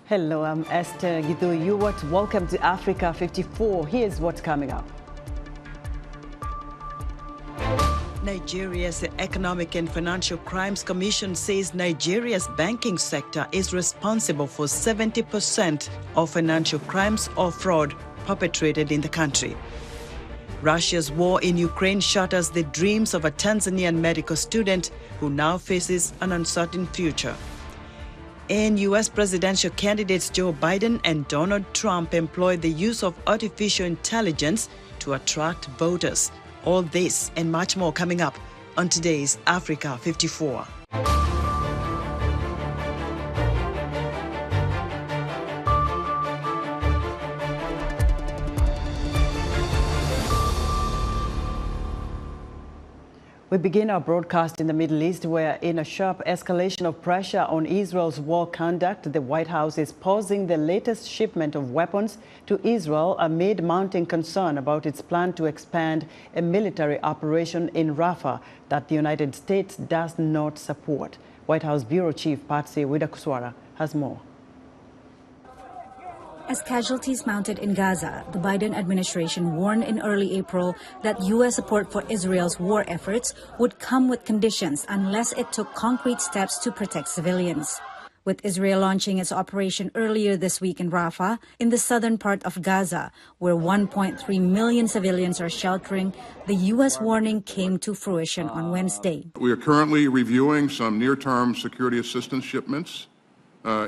Hello, I'm Esther Gidu. Welcome to Africa 54. Here's what's coming up. Nigeria's Economic and Financial Crimes Commission says Nigeria's banking sector is responsible for 70% of financial crimes or fraud perpetrated in the country. Russia's war in Ukraine shatters the dreams of a Tanzanian medical student who now faces an uncertain future. And U.S. presidential candidates Joe Biden and Donald Trump employed the use of artificial intelligence to attract voters. All this and much more coming up on today's Africa 54. We begin our broadcast in the Middle East, where in a sharp escalation of pressure on Israel's war conduct, the White House is pausing the latest shipment of weapons to Israel amid mounting concern about its plan to expand a military operation in Rafah that the United States does not support. White House Bureau Chief Patsy Widakuswara has more. As casualties mounted in Gaza, the Biden administration warned in early April that U.S. support for Israel's war efforts would come with conditions unless it took concrete steps to protect civilians. With Israel launching its operation earlier this week in Rafah, in the southern part of Gaza, where 1.3 million civilians are sheltering, the U.S. warning came to fruition on Wednesday. We are currently reviewing some near-term security assistance shipments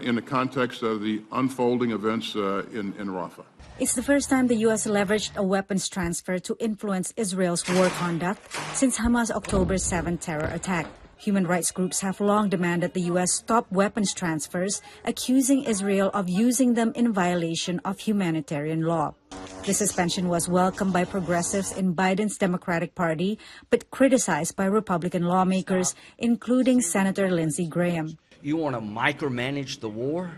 in the context of the unfolding events in Rafah. It's the first time the U.S. leveraged a weapons transfer to influence Israel's war conduct since Hamas' October 7 terror attack. Human rights groups have long demanded the U.S. stop weapons transfers, accusing Israel of using them in violation of humanitarian law. The suspension was welcomed by progressives in Biden's Democratic Party, but criticized by Republican lawmakers, including Senator Lindsey Graham. You want to micromanage the war?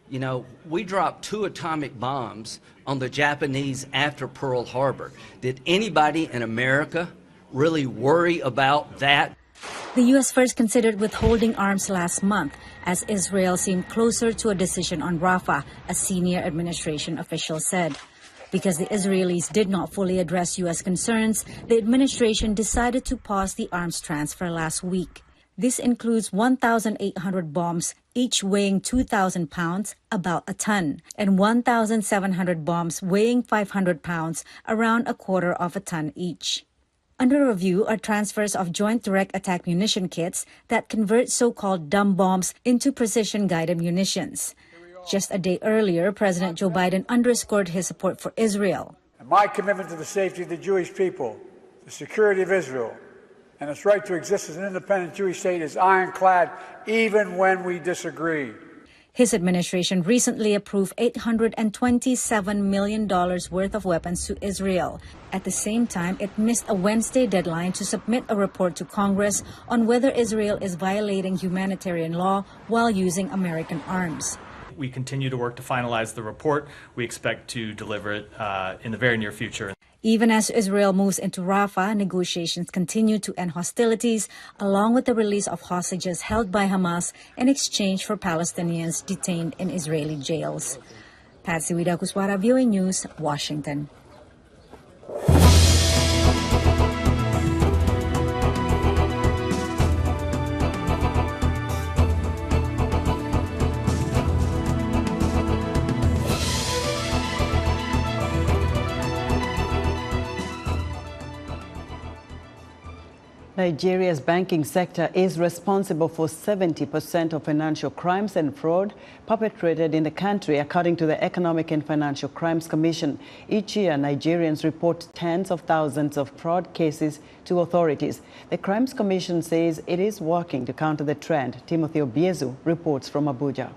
You know, we dropped 2 atomic bombs on the Japanese after Pearl Harbor. Did anybody in America really worry about that? The U.S. first considered withholding arms last month as Israel seemed closer to a decision on Rafah, a senior administration official said. Because the Israelis did not fully address U.S. concerns, the administration decided to pause the arms transfer last week. This includes 1,800 bombs, each weighing 2,000 pounds, about a ton, and 1,700 bombs weighing 500 pounds, around a quarter of a ton each. Under review are transfers of joint direct attack munition kits that convert so-called dumb bombs into precision-guided munitions. Just a day earlier, President Joe Biden underscored his support for Israel. And my commitment to the safety of the Jewish people, the security of Israel, and its right to exist as an independent Jewish state is ironclad, even when we disagree. His administration recently approved $827 million worth of weapons to Israel. At the same time, it missed a Wednesday deadline to submit a report to Congress on whether Israel is violating humanitarian law while using American arms. We continue to work to finalize the report. We expect to deliver it in the very near future. Even as Israel moves into Rafah, negotiations continue to end hostilities, along with the release of hostages held by Hamas in exchange for Palestinians detained in Israeli jails. Patsy Widakuswara, VOA News, Washington. Nigeria's banking sector is responsible for 70% of financial crimes and fraud perpetrated in the country, according to the Economic and Financial Crimes Commission. Each year, Nigerians report tens of thousands of fraud cases to authorities. The Crimes Commission says it is working to counter the trend. Timothy Obiezu reports from Abuja.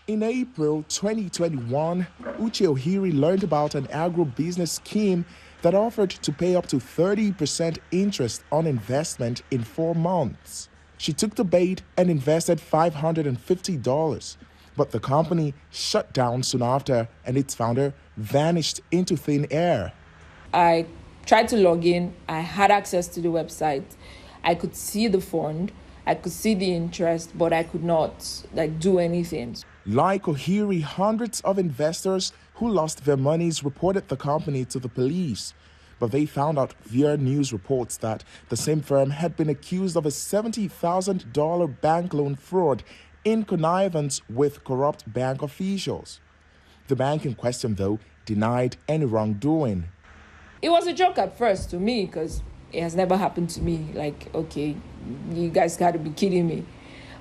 In April 2021, Uche Ohiri learned about an agro-business scheme that offered to pay up to 30% interest on investment in 4 months. She took the bait and invested $550, but the company shut down soon after and its founder vanished into thin air. I tried to log in. I had access to the website. I could see the fund. I could see the interest, but I could not do anything. Like Ohiri, hundreds of investors who lost their monies reported the company to the police. But they found out via news reports that the same firm had been accused of a $70,000 bank loan fraud in connivance with corrupt bank officials. The bank in question, though, denied any wrongdoing. It was a joke at first to me because it has never happened to me. Like, okay, you guys got to be kidding me.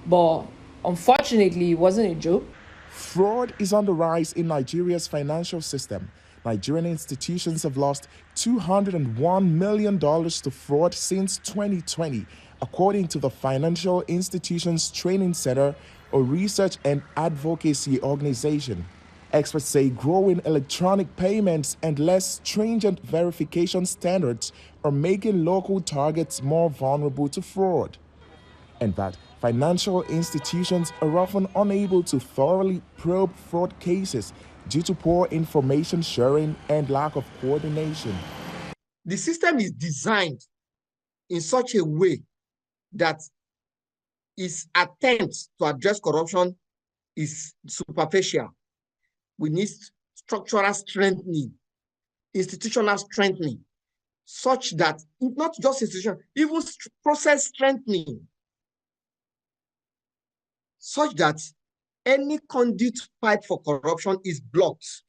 But unfortunately, it wasn't a joke. Fraud is on the rise in Nigeria's financial system. Nigerian institutions have lost $201 million to fraud since 2020, according to the Financial Institutions Training Center, a research and advocacy organization. Experts say growing electronic payments and less stringent verification standards are making local targets more vulnerable to fraud, and that financial institutions are often unable to thoroughly probe fraud cases due to poor information sharing and lack of coordination. The system is designed in such a way that its attempts to address corruption is superficial. We need structural strengthening, institutional strengthening, such that not just institutional, even process strengthening, such that any conduit pipe for corruption is blocked.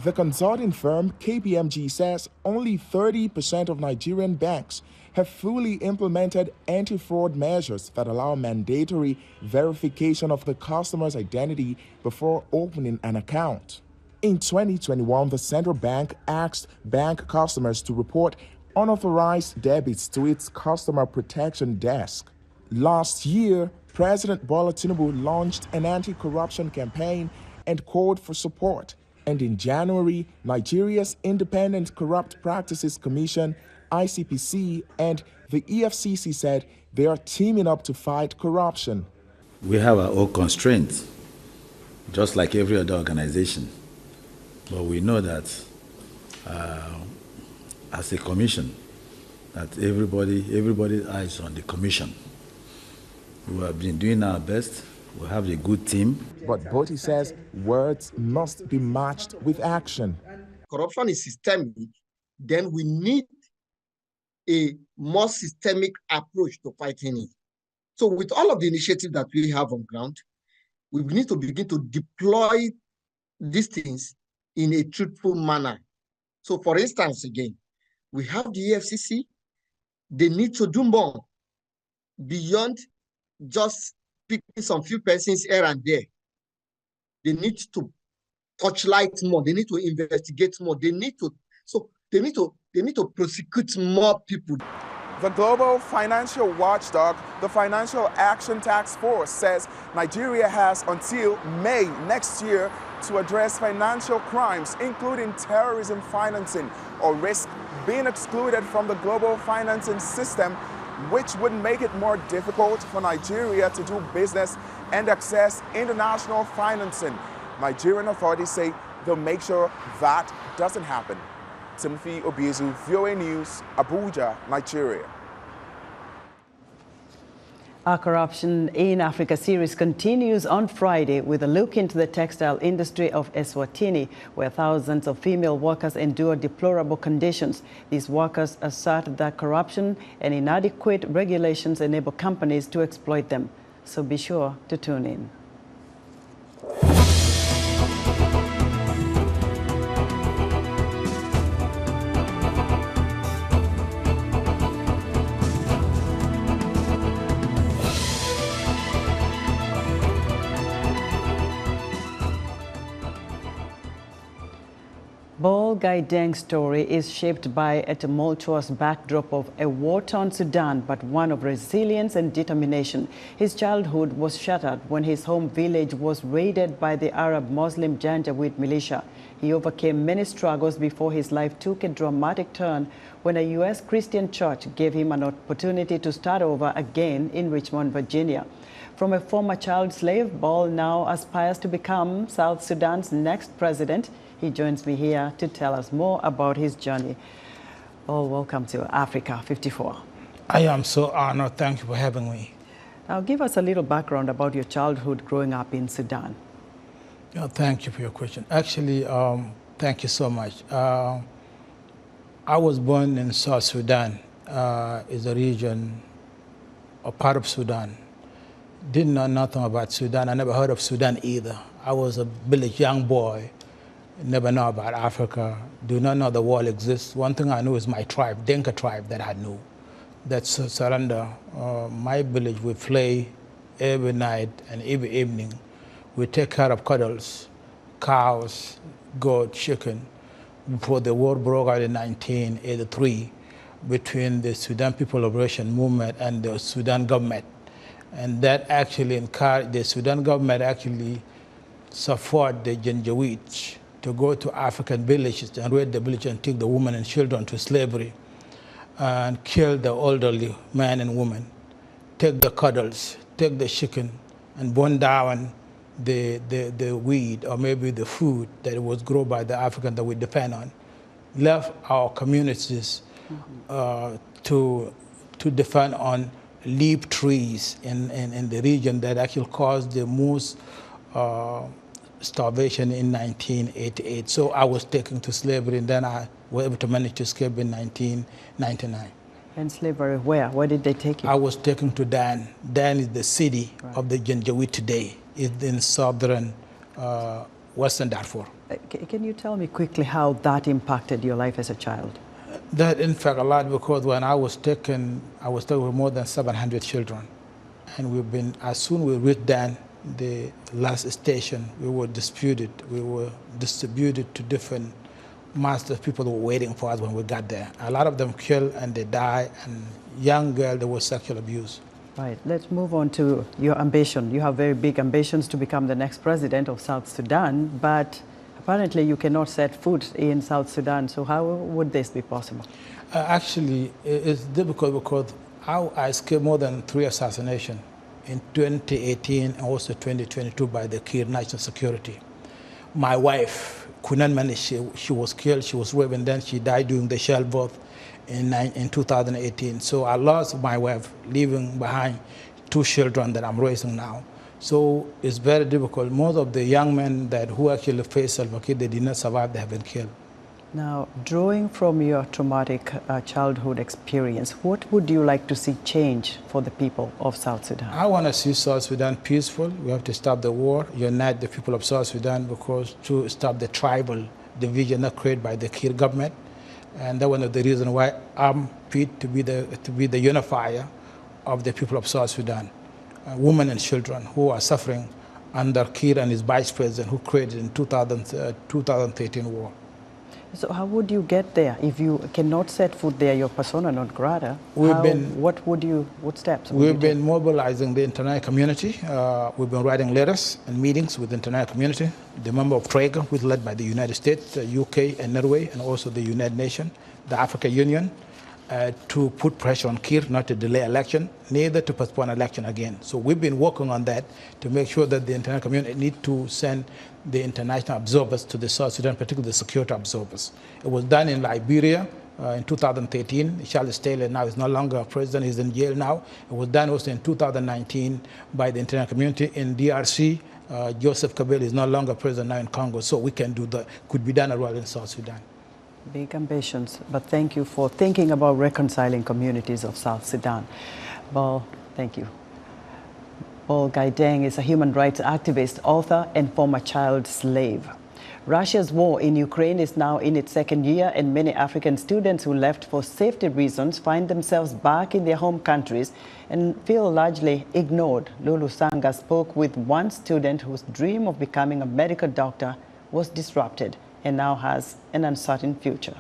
The consulting firm KPMG says only 30% of Nigerian banks have fully implemented anti-fraud measures that allow mandatory verification of the customer's identity before opening an account. In 2021, the central bank asked bank customers to report unauthorized debits to its customer protection desk. Last year, President Bola Tinubu launched an anti-corruption campaign and called for support. And in January, Nigeria's Independent Corrupt Practices Commission, ICPC, and the EFCC said they are teaming up to fight corruption. We have our own constraints, just like every other organization. But we know that as a commission, that everybody's eyes on the commission. We have been doing our best. We have a good team. But Boti says words must be matched with action. Corruption is systemic, then we need a more systemic approach to fighting it. So with all of the initiatives that we have on ground, we need to begin to deploy these things in a truthful manner. So for instance, again, we have the EFCC. They need to do more beyond just picking some few persons here and there. They need to touchlight more. They need to investigate more. They need to prosecute more people. The global financial watchdog, the Financial Action Task Force, says Nigeria has until May next year to address financial crimes, including terrorism financing, or risk being excluded from the global financing system, which would make it more difficult for Nigeria to do business and access international financing. Nigerian authorities say they'll make sure that doesn't happen. Timothy Obiezu, VOA News, Abuja, Nigeria. Our Corruption in Africa series continues on Friday with a look into the textile industry of Eswatini, where thousands of female workers endure deplorable conditions. These workers assert that corruption and inadequate regulations enable companies to exploit them. So be sure to tune in. Bol Gaideng's story is shaped by a tumultuous backdrop of a war-torn Sudan, but one of resilience and determination. His childhood was shattered when his home village was raided by the Arab Muslim Janjaweed militia. He overcame many struggles before his life took a dramatic turn when a U.S. Christian church gave him an opportunity to start over again in Richmond, Virginia. From a former child slave, Bol now aspires to become South Sudan's next president. He joins me here to tell us more about his journey. Bol, welcome to Africa 54. I am so honored. Thank you for having me. Now, give us a little background about your childhood growing up in Sudan. Thank you for your question. Actually, thank you so much. I was born in South Sudan, is a region, a part of Sudan. Didn't know nothing about Sudan. I never heard of Sudan either. I was a village young boy, never know about Africa, do not know the world exists. One thing I knew is my tribe, Dinka tribe, that I knew. That's surrender. My village, we play every night and every evening. We take care of cuddles, cows, goat, chicken. Before the war broke out in 1983 between the Sudan People Liberation Movement and the Sudan government. And that actually encouraged the Sudan government actually support the Janjaweed to go to African villages and raid the village and take the women and children to slavery and kill the elderly men and women, take the cuddles, take the chicken, and burn down the weed or maybe the food that was grown by the African that we depend on, left our communities to depend on leaf trees in the region that actually caused the most starvation in 1988. So I was taken to slavery, and then I was able to manage to escape in 1999. And slavery where? Where did they take you? I was taken to Dan. Dan is the city of the Janjaweed today. It's in southern Western Darfur. Can you tell me quickly how that impacted your life as a child? That in fact a lot, because when I was taken with more than 700 children. And we've been, as soon as we reached Dan, the last station, we were disputed. We were distributed to different masters. People were waiting for us when we got there. A lot of them killed and they died, and young girls, there was sexual abuse. Right, let's move on to your ambition. You have very big ambitions to become the next president of South Sudan, but apparently you cannot set foot in South Sudan. So how would this be possible? Actually, it's difficult because I escaped more than 3 assassinations in 2018 and also 2022 by the Kir National Security. My wife could not manage. She was killed, she was raped, and then she died during the shell birth in 2018. So I lost my wife, leaving behind 2 children that I'm raising now. So it's very difficult. Most of the young men who actually faced Salva Kiir, they did not survive, they have been killed. Now, drawing from your traumatic childhood experience, what would you like to see change for the people of South Sudan? I want to see South Sudan peaceful. We have to stop the war, unite the people of South Sudan, because to stop the tribal division not created by the Kiir government. And that's one of the reasons why I'm fit to be the unifier of the people of South Sudan. Women and children who are suffering under Kiir and his vice president who created in 2013 war. So how would you get there if you cannot set foot there, your persona non grata? What steps? We've been mobilizing the international community. We've been writing letters and meetings with the international community. The member of Traeger, which is led by the United States, UK and Norway, and also the United Nations, the African Union, to put pressure on Kiir not to delay election, neither to postpone election again. So we've been working on that to make sure that the international community need to send the international observers to the South Sudan, particularly the security observers. It was done in Liberia in 2013. Charles Taylor now is no longer president, he's in jail now. It was done also in 2019 by the international community in DRC. Joseph Kabila is no longer president now in Congo, so we can do that, could be done as well in South Sudan. Big ambitions, but thank you for thinking about reconciling communities of South Sudan. Well, thank you. Paul Gaideng is a human rights activist, author, and former child slave. Russia's war in Ukraine is now in its 2nd year, and many African students who left for safety reasons find themselves back in their home countries and feel largely ignored. Lulu Sanga spoke with one student whose dream of becoming a medical doctor was disrupted and now has an uncertain future.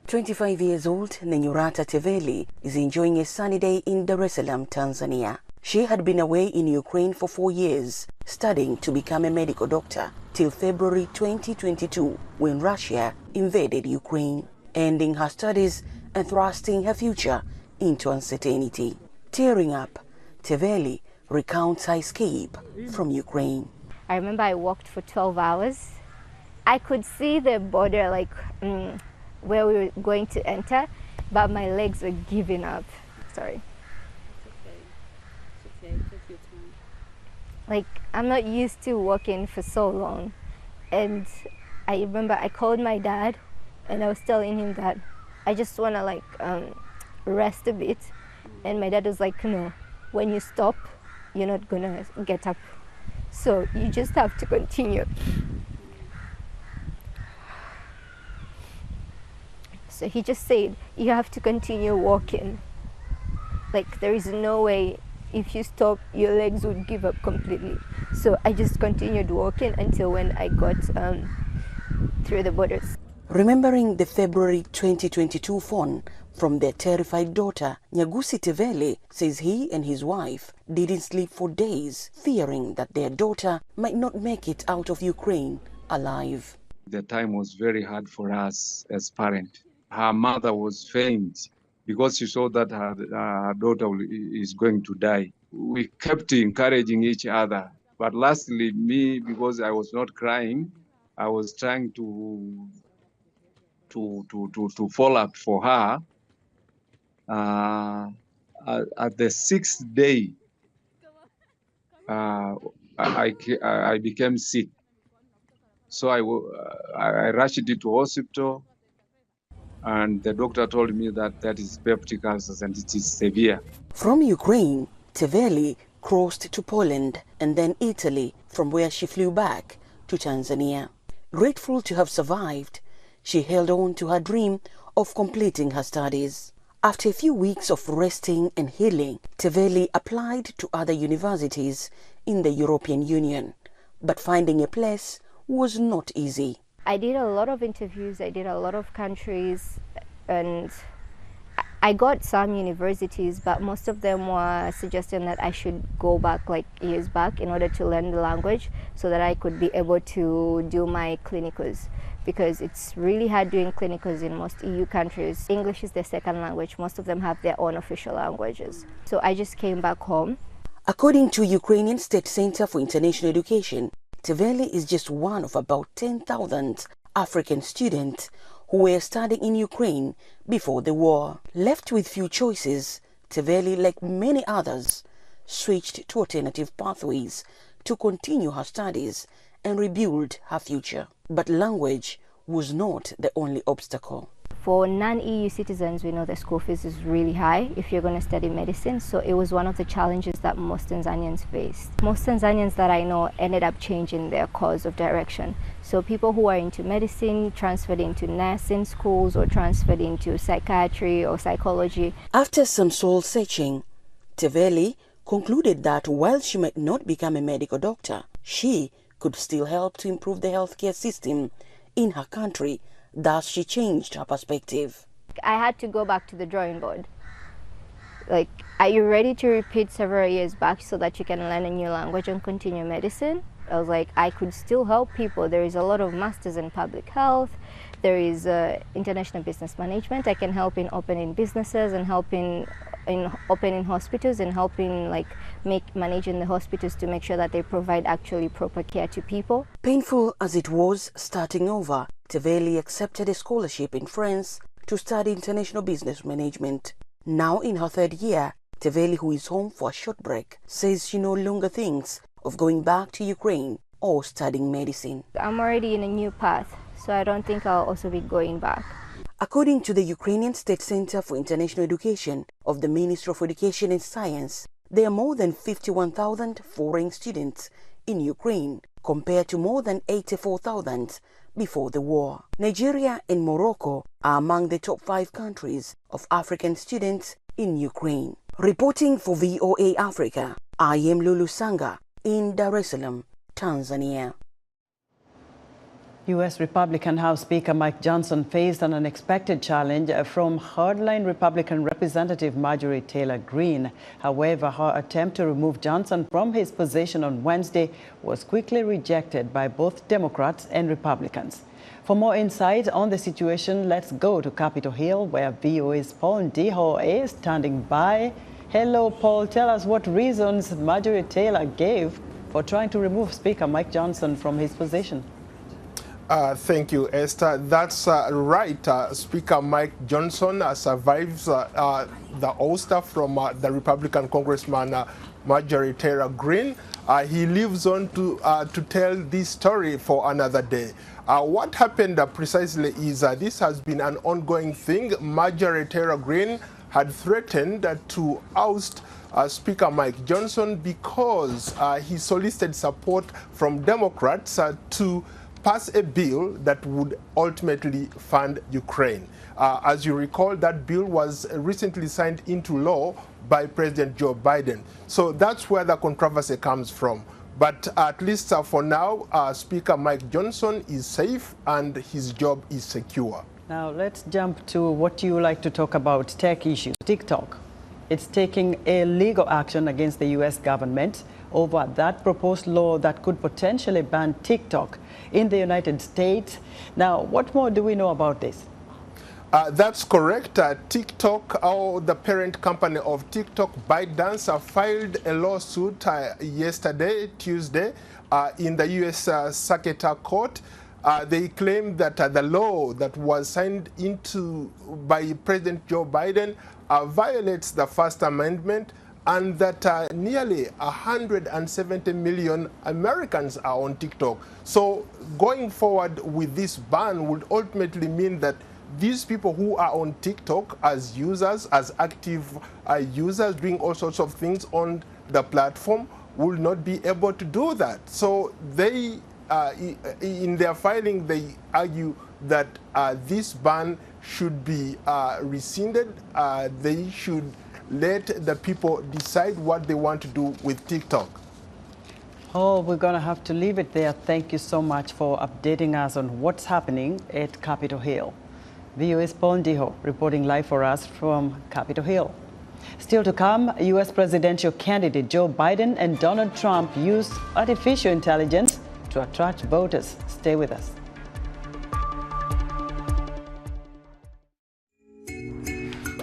25 years old Nenyurata Teveli is enjoying a sunny day in Dar es Salaam, Tanzania. She had been away in Ukraine for 4 years, studying to become a medical doctor, till February 2022, when Russia invaded Ukraine, ending her studies and thrusting her future into uncertainty. Tearing up, Teveli recounts her escape from Ukraine. I remember I walked for 12 hours. I could see the border, like where we were going to enter, but my legs were giving up. Sorry. It's okay. It's okay. Take your time. like, I'm not used to walking for so long. And I remember I called my dad and I was telling him that I just want to like rest a bit. And my dad was like, no, when you stop, you're not gonna get up. So you just have to continue. So he just said, you have to continue walking. Like, there is no way if you stop, your legs would give up completely. So I just continued walking until when I got through the borders. Remembering the February 2022 phone from their terrified daughter, Nyagusi Tevele says he and his wife didn't sleep for days, fearing that their daughter might not make it out of Ukraine alive. The time was very hard for us as parents. Her mother was faint because she saw that her daughter is going to die. We kept encouraging each other. But lastly, me, because I was not crying, I was trying to follow up for her. At the 6th day, I became sick. So I rushed to hospital, and the doctor told me that is peptic ulcers and it is severe. From Ukraine, Tevele crossed to Poland and then Italy, from where she flew back to Tanzania. Grateful to have survived, she held on to her dream of completing her studies. After a few weeks of resting and healing, Tevele applied to other universities in the European Union, but finding a place was not easy. I did a lot of interviews, I did a lot of countries, and I got some universities, but most of them were suggesting that I should go back like years back in order to learn the language so that I could be able to do my clinicals, because it's really hard doing clinicals in most EU countries. English is their second language. Most of them have their own official languages. So I just came back home. According to Ukrainian State Center for International Education, Tevele is just one of about 10,000 African students who were studying in Ukraine before the war. Left with few choices, Tevele, like many others, switched to alternative pathways to continue her studies and rebuild her future. But language was not the only obstacle. For non-EU citizens, we know the school fees is really high if you're going to study medicine, so it was one of the challenges that most Tanzanians faced. Most Tanzanians that I know ended up changing their course of direction. So people who are into medicine transferred into nursing schools or transferred into psychiatry or psychology. After some soul searching, Tevele concluded that while she might not become a medical doctor, she could still help to improve the healthcare system in her country. Thus, she changed her perspective. I had to go back to the drawing board. Like, are you ready to repeat several years back so that you can learn a new language and continue medicine? I was like, I could still help people. There is a lot of masters in public health. There is international business management. I can help in opening businesses and helping in opening hospitals and helping managing the hospitals to make sure that they provide actually proper care to people. Painful as it was starting over, Tevele accepted a scholarship in France to study international business management. Now in her 3rd year, Tevele, who is home for a short break, says she no longer thinks of going back to Ukraine or studying medicine. I'm already in a new path, so I don't think I'll also be going back. According to the Ukrainian State Center for International Education of the Ministry of Education and Science, there are more than 51,000 foreign students in Ukraine, compared to more than 84,000 before the war. Nigeria and Morocco are among the top 5 countries of African students in Ukraine. Reporting for VOA Africa, I am Lulu Sanga in Dar es Salaam, Tanzania. U.S. Republican House Speaker Mike Johnson faced an unexpected challenge from hardline Republican Representative Marjorie Taylor Greene. However, her attempt to remove Johnson from his position on Wednesday was quickly rejected by both Democrats and Republicans. For more insight on the situation, let's go to Capitol Hill, where VOA's Paul Ndiho is standing by. Hello, Paul. Tell us what reasons Marjorie Taylor gave for trying to remove Speaker Mike Johnson from his position. Thank you, Esther. That's right. Speaker Mike Johnson survives the ouster from the Republican Congressman Marjorie Taylor Greene. He lives on to tell this story for another day. What happened precisely is this has been an ongoing thing. Marjorie Taylor Greene had threatened to oust Speaker Mike Johnson because he solicited support from Democrats to pass a bill that would ultimately fund Ukraine. As you recall, that bill was recently signed into law by President Joe Biden. So that's where the controversy comes from. But at least for now, Speaker Mike Johnson is safe and his job is secure. Now let's jump to what you like to talk about, tech issues. TikTok. It's taking a legal action against the U.S. government over that proposed law that could potentially ban TikTok in the United States. Now, what more do we know about this? That's correct. TikTok, or the parent company of TikTok, ByteDance, filed a lawsuit yesterday, Tuesday, in the U.S. Circuit Court. They claim that the law that was signed into by President Joe Biden violates the First Amendment, and that nearly 170 million Americans are on TikTok. So going forward with this ban would ultimately mean that these people who are on TikTok as users, as active users, doing all sorts of things on the platform, will not be able to do that. So they, in their filing, they argue that this ban should be rescinded. They should let the people decide what they want to do with TikTok. Oh, we're going to have to leave it there. Thank you so much for updating us on what's happening at Capitol Hill. VOA's Paul Ndiho reporting live for us from Capitol Hill. Still to come, U.S. presidential candidate Joe Biden and Donald Trump used artificial intelligence to attract voters. Stay with us.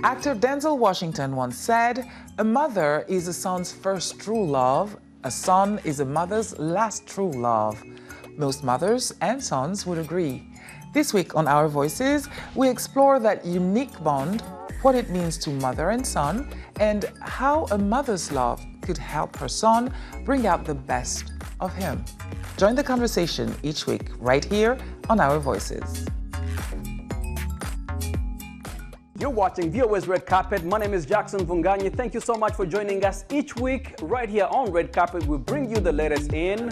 Actor Denzel Washington once said, "A mother is a son's first true love. A son is a mother's last true love." Most mothers and sons would agree. This week on Our Voices, we explore that unique bond, what it means to mother and son, and how a mother's love could help her son bring out the best of him. Join the conversation each week right here on Our Voices. You're watching VOA's Red Carpet. My name is Jackson Vunganyi. Thank you so much for joining us each week right here on Red Carpet. We bring you the latest in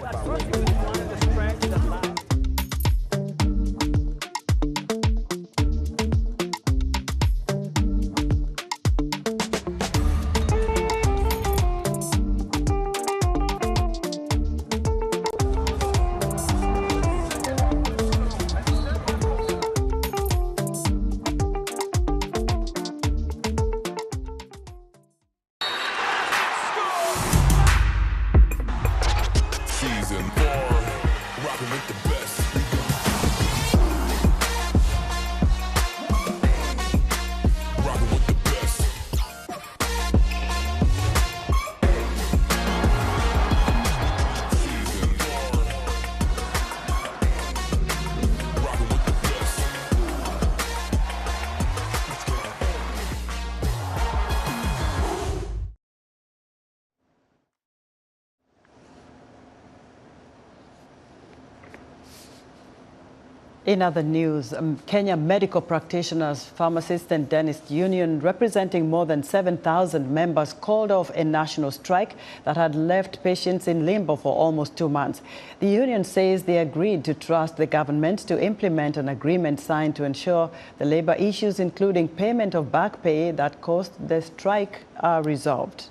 In other news, Kenya Medical Practitioners, Pharmacists and Dentists Union, representing more than 7,000 members, called off a national strike that had left patients in limbo for almost 2 months. The union says they agreed to trust the government to implement an agreement signed to ensure the labor issues, including payment of back pay that caused the strike, are resolved.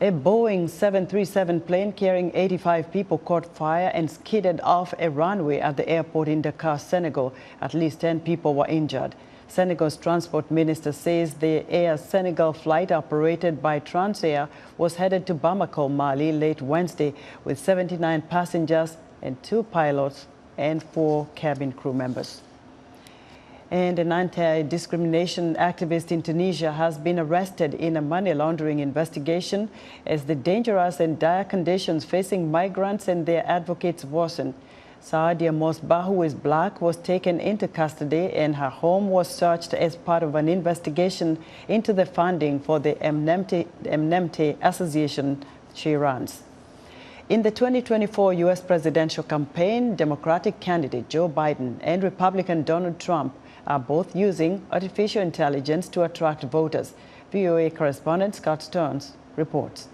A Boeing 737 plane carrying 85 people caught fire and skidded off a runway at the airport in Dakar, Senegal. At least 10 people were injured. Senegal's transport minister says the Air Senegal flight operated by Transair was headed to Bamako, Mali, late Wednesday with 79 passengers and 2 pilots and 4 cabin crew members. And an anti-discrimination activist in Tunisia has been arrested in a money laundering investigation as the dangerous and dire conditions facing migrants and their advocates worsen. Saadia Mosbah, who is black, was taken into custody and her home was searched as part of an investigation into the funding for the Emnemty Association she runs. In the 2024 U.S. presidential campaign, Democratic candidate Joe Biden and Republican Donald Trump are both using artificial intelligence to attract voters. VOA correspondent Scott Stearns reports.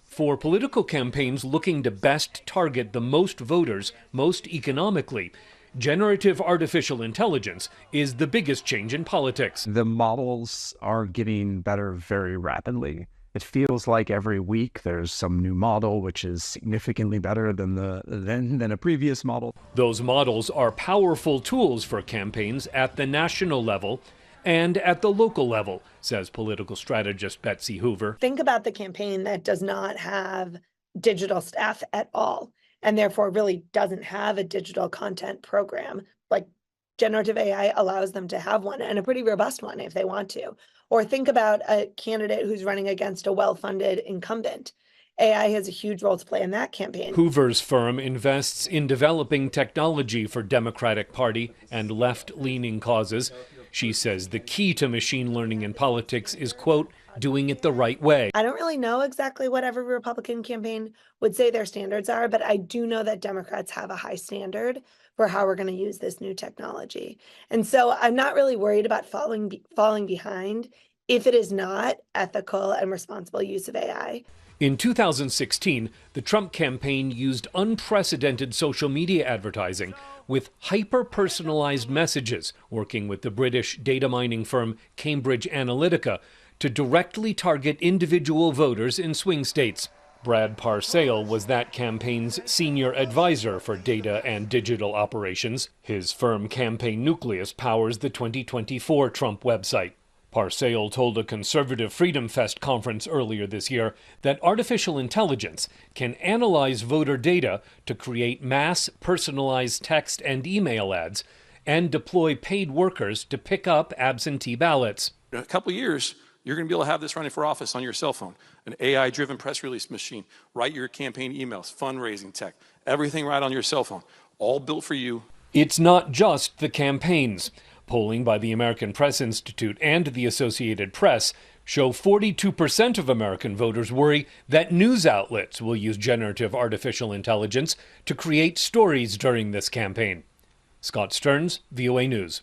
For political campaigns looking to best target the most voters most economically, generative artificial intelligence is the biggest change in politics. The models are getting better very rapidly. It feels like every week there's some new model which is significantly better than a previous model. Those models are powerful tools for campaigns at the national level and at the local level, says political strategist Betsy Hoover. Think about the campaign that does not have digital staff at all, and therefore really doesn't have a digital content program. Like generative AI allows them to have one, and a pretty robust one if they want to. Or think about a candidate who's running against a well-funded incumbent. AI has a huge role to play in that campaign. Hoover's firm invests in developing technology for Democratic Party and left-leaning causes. She says the key to machine learning in politics is, quote, doing it the right way. I don't really know exactly what every Republican campaign would say their standards are, but I do know that Democrats have a high standard for how we're going to use this new technology. And so I'm not really worried about falling behind if it is not ethical and responsible use of AI. In 2016, the Trump campaign used unprecedented social media advertising with hyper-personalized messages, working with the British data mining firm Cambridge Analytica to directly target individual voters in swing states. Brad Parsale was that campaign's senior advisor for data and digital operations. His firm Campaign Nucleus powers the 2024 Trump website. Parsale told a conservative Freedom Fest conference earlier this year that artificial intelligence can analyze voter data to create mass personalized text and email ads and deploy paid workers to pick up absentee ballots. In a couple of years, you're going to be able to have this running for office on your cell phone, an AI-driven press release machine, write your campaign emails, fundraising tech, everything right on your cell phone, all built for you. It's not just the campaigns. Polling by the American Press Institute and the Associated Press show 42% of American voters worry that news outlets will use generative artificial intelligence to create stories during this campaign. Scott Stearns, VOA News.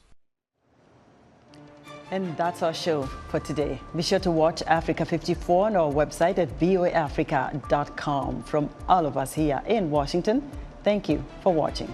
And that's our show for today. Be sure to watch Africa 54 on our website at voaafrica.com. From all of us here in Washington, thank you for watching.